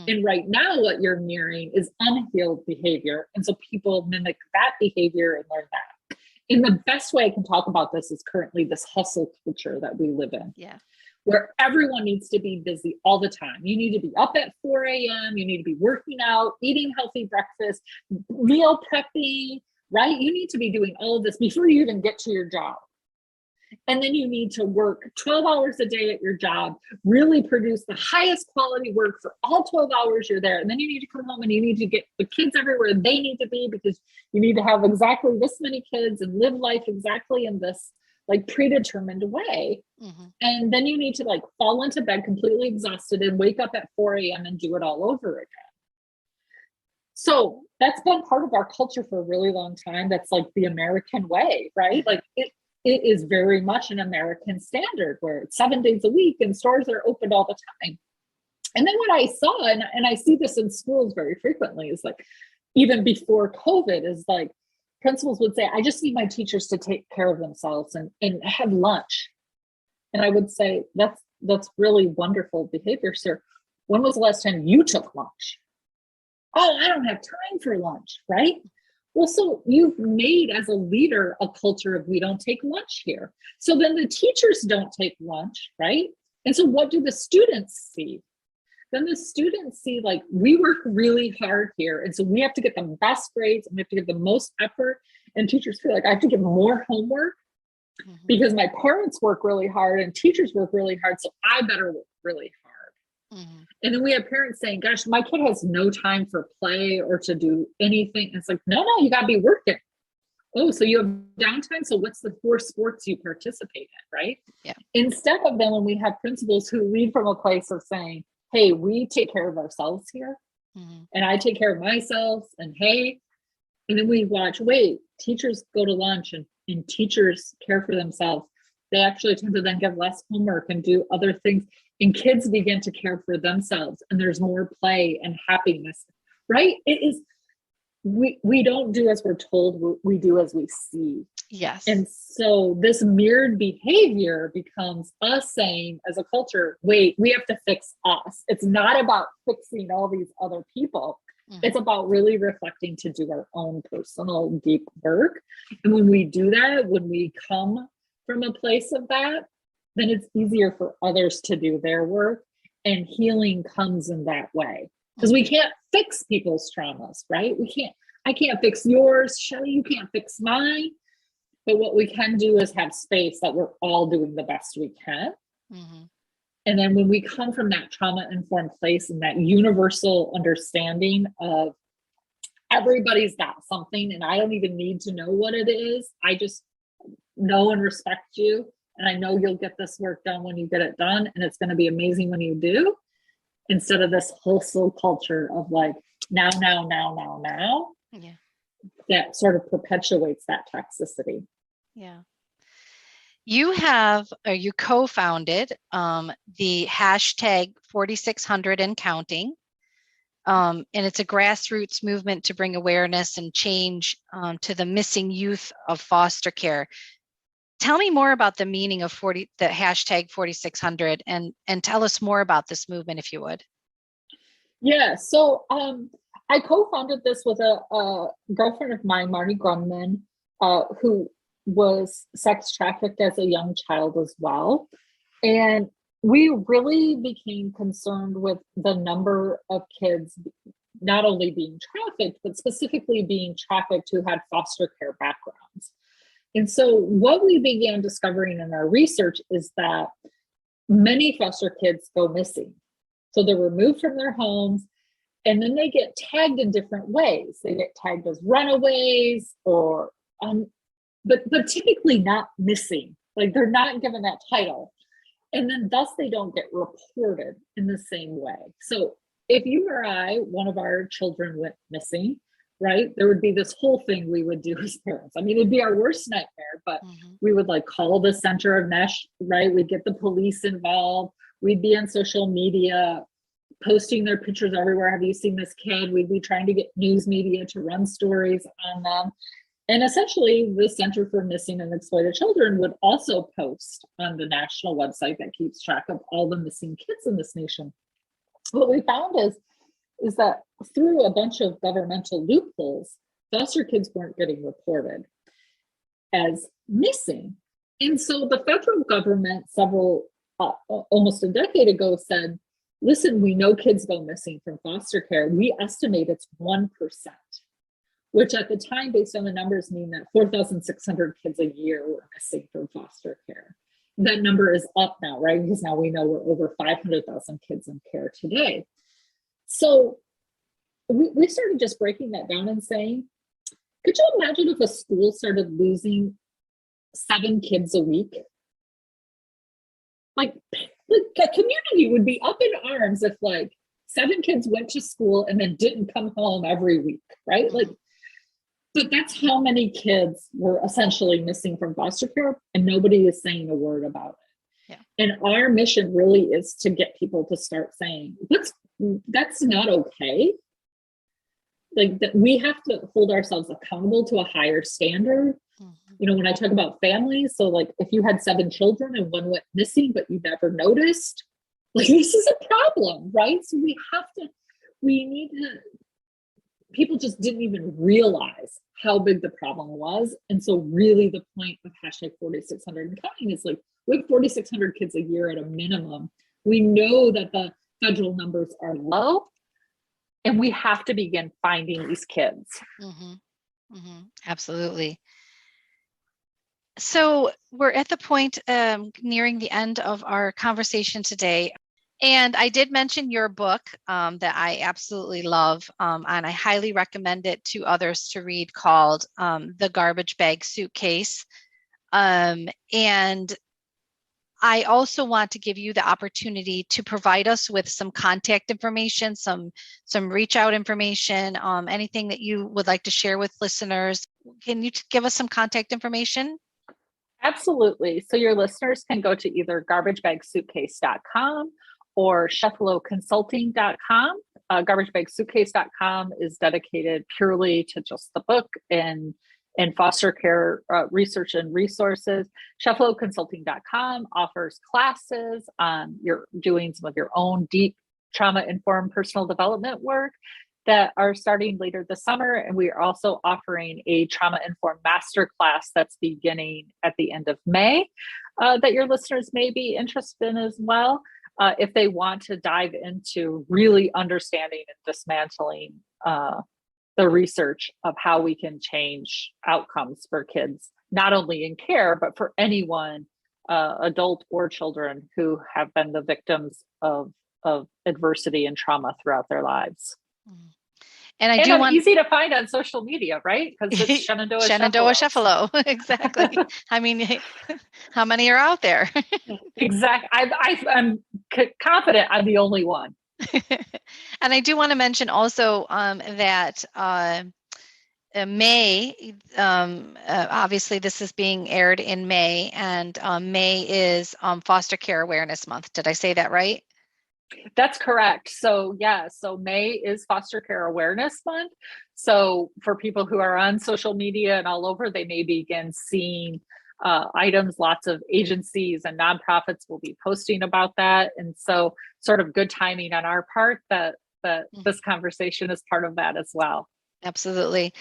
And right now, what you're mirroring is unhealed behavior. And so people mimic that behavior and learn that. And the best way I can talk about this is currently this hustle culture that we live in. Yeah. Where everyone needs to be busy all the time. You need to be up at 4 a.m. You need to be working out, eating healthy breakfast, meal prepping, right? You need to be doing all of this before you even get to your job. And then you need to work 12 hours a day at your job, really produce the highest quality work for all 12 hours you're there. And then you need to come home and you need to get the kids everywhere they need to be because you need to have exactly this many kids and live life exactly in this like predetermined way. And then you need to like fall into bed completely exhausted and wake up at 4 a.m. and do it all over again. So that's been part of our culture for a really long time. That's like the American way, right? Like it is very much an American standard where it's 7 days a week and stores are open all the time. And then what I saw, and I see this in schools very frequently, is like, even before COVID, is like principals would say, I just need my teachers to take care of themselves and have lunch. And I would say, that's really wonderful behavior, sir. When was the last time you took lunch? Oh, I don't have time for lunch, right? Well, so you've made as a leader a culture of we don't take lunch here. So then the teachers don't take lunch, right? And so what do the students see? Then the students see like we work really hard here. And so we have to get the best grades and we have to get the most effort. And teachers feel like I have to get more homework because my parents work really hard and teachers work really hard. So I better work really hard. And then we have parents saying, gosh, my kid has no time for play or to do anything. And it's like, no, you got to be working. Oh, so you have downtime. So what's the 4 sports you participate in, right? Yeah. Instead of then when we have principals who lead from a place of saying, hey, we take care of ourselves here and I take care of myself and hey, and then we watch, wait, teachers go to lunch and teachers care for themselves. They actually tend to then give less homework and do other things. And kids begin to care for themselves and there's more play and happiness, right? It is, we don't do as we're told, we do as we see. Yes. And so this mirrored behavior becomes us saying as a culture, wait, we have to fix us. It's not about fixing all these other people. It's about really reflecting to do our own personal deep work. And when we do that, when we come from a place of that, then it's easier for others to do their work, and healing comes in that way. Because we can't fix people's traumas, right? I can't fix yours, Shelly, you can't fix mine. But what we can do is have space that we're all doing the best we can. And then when we come from that trauma-informed place and that universal understanding of everybody's got something, and I don't even need to know what it is. I just know and respect you. And I know you'll get this work done when you get it done. And it's going to be amazing when you do. Instead of this wholesale culture of like, now. Yeah. That sort of perpetuates that toxicity. Yeah. You co-founded the hashtag 4600 and counting. And it's a grassroots movement to bring awareness and change to the missing youth of foster care. Tell me more about the meaning of the hashtag 4600 and tell us more about this movement, if you would. Yeah, so I co-founded this with a girlfriend of mine, Marnie Grumman, who was sex trafficked as a young child as well. And we really became concerned with the number of kids not only being trafficked, but specifically being trafficked who had foster care backgrounds. And so what we began discovering in our research is that many foster kids go missing. So they're removed from their homes, and then they get tagged in different ways. They get tagged as runaways or, but typically not missing. Like they're not given that title. And then thus they don't get reported in the same way. So if you or I, one of our children went missing, right, there would be this whole thing we would do as parents. I mean, it'd be our worst nightmare, but we would like call the center of mesh, right? We'd get the police involved. We'd be on social media, posting their pictures everywhere. Have you seen this kid? We'd be trying to get news media to run stories on them. And essentially, the Center for Missing and Exploited Children would also post on the national website that keeps track of all the missing kids in this nation. What we found is that through a bunch of governmental loopholes, foster kids weren't getting reported as missing. And so the federal government almost a decade ago said, listen, we know kids go missing from foster care. We estimate it's 1%. Which at the time, based on the numbers, mean that 4,600 kids a year were missing from foster care. That number is up now, right? Because now we know we're over 500,000 kids in care today. So we started just breaking that down and saying, could you imagine if a school started losing 7 kids a week? Like a community would be up in arms if like 7 kids went to school and then didn't come home every week, right? Like, but that's how many kids were essentially missing from foster care, and nobody is saying a word about it. Yeah. And our mission really is to get people to start saying, that's not okay. Like that we have to hold ourselves accountable to a higher standard. You know, when I talk about families, so like if you had 7 children and one went missing, but you never noticed, like this is a problem, right? So we need to, people just didn't even realize how big the problem was. And so really the point of hashtag 4600 and counting is like, we have 4,600 kids a year at a minimum. We know that the federal numbers are low, and we have to begin finding these kids. Absolutely. So we're at the point nearing the end of our conversation today. And I did mention your book that I absolutely love, and I highly recommend it to others to read, called The Garbage Bag Suitcase. And I also want to give you the opportunity to provide us with some contact information, some reach out information, anything that you would like to share with listeners. Can you give us some contact information? Absolutely. So your listeners can go to either garbagebagsuitcase.com or chefaloconsulting.com. Garbagebagsuitcase.com is dedicated purely to just the book, and in foster care research and resources. ChefaloConsulting.com offers classes on doing some of your own deep trauma-informed personal development work that are starting later this summer. And we are also offering a trauma-informed masterclass that's beginning at the end of May that your listeners may be interested in as well, if they want to dive into really understanding and dismantling the research of how we can change outcomes for kids, not only in care, but for anyone, adult or children, who have been the victims of adversity and trauma throughout their lives. And I'm easy to find on social media, right? Because it's Shenandoah Shenandoah Chefalo. Exactly. I mean, how many are out there? Exactly. I'm confident I'm the only one. And I do want to mention also that May, obviously this is being aired in May, and May is Foster Care Awareness Month. Did I say that right? That's correct. So May is Foster Care Awareness Month. So for people who are on social media and all over, they may begin seeing items. Lots of agencies and nonprofits will be posting about that. And so sort of good timing on our part that this conversation is part of that as well. Absolutely.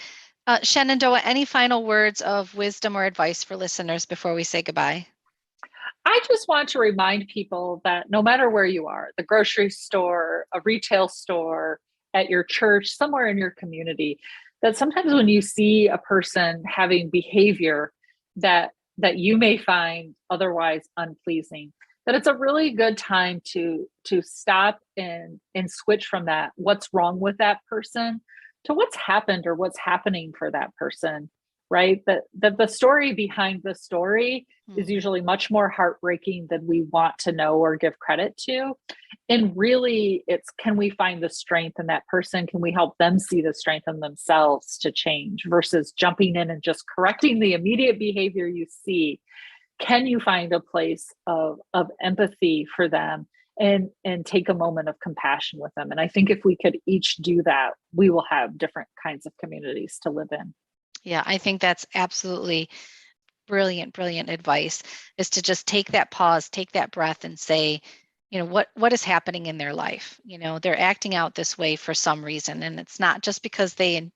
Shenandoah, any final words of wisdom or advice for listeners before we say goodbye? I just want to remind people that no matter where you are, the grocery store, a retail store, at your church, somewhere in your community, that sometimes when you see a person having behavior that you may find otherwise unpleasing, that it's a really good time to stop and switch from that, what's wrong with that person, to what's happened or what's happening for that person, right? That the story behind the story is usually much more heartbreaking than we want to know or give credit to. And really, it's, can we find the strength in that person? Can we help them see the strength in themselves to change, versus jumping in and just correcting the immediate behavior you see? Can you find a place of empathy for them and take a moment of compassion with them? And I think if we could each do that, we will have different kinds of communities to live in. Yeah, I think that's absolutely brilliant advice, is to just take that pause, take that breath, and say, you know, what is happening in their life? You know, they're acting out this way for some reason, and it's not just because they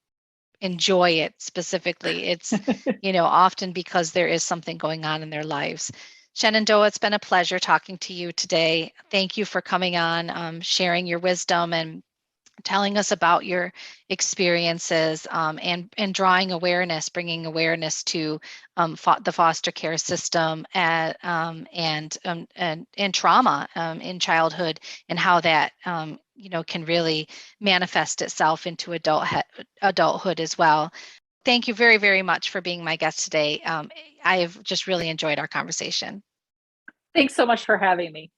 enjoy it specifically. It's, you know, often because there is something going on in their lives. Shenandoah, it's been a pleasure talking to you today. Thank you for coming on, sharing your wisdom and telling us about your experiences, and drawing awareness, bringing awareness to the foster care system and trauma in childhood, and how that you know, can really manifest itself into adulthood as well. Thank you very, very much for being my guest today. I've just really enjoyed our conversation. Thanks so much for having me.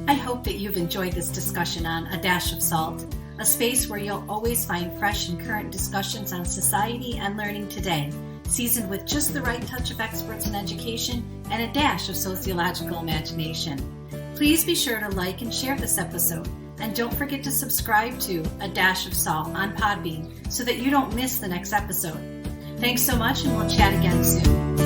I hope that you've enjoyed this discussion on A Dash of Salt, a space where you'll always find fresh and current discussions on society and learning today, seasoned with just the right touch of experts in education and a dash of sociological imagination. Please be sure to like and share this episode, and don't forget to subscribe to A Dash of Salt on Podbean so that you don't miss the next episode. Thanks so much, and we'll chat again soon.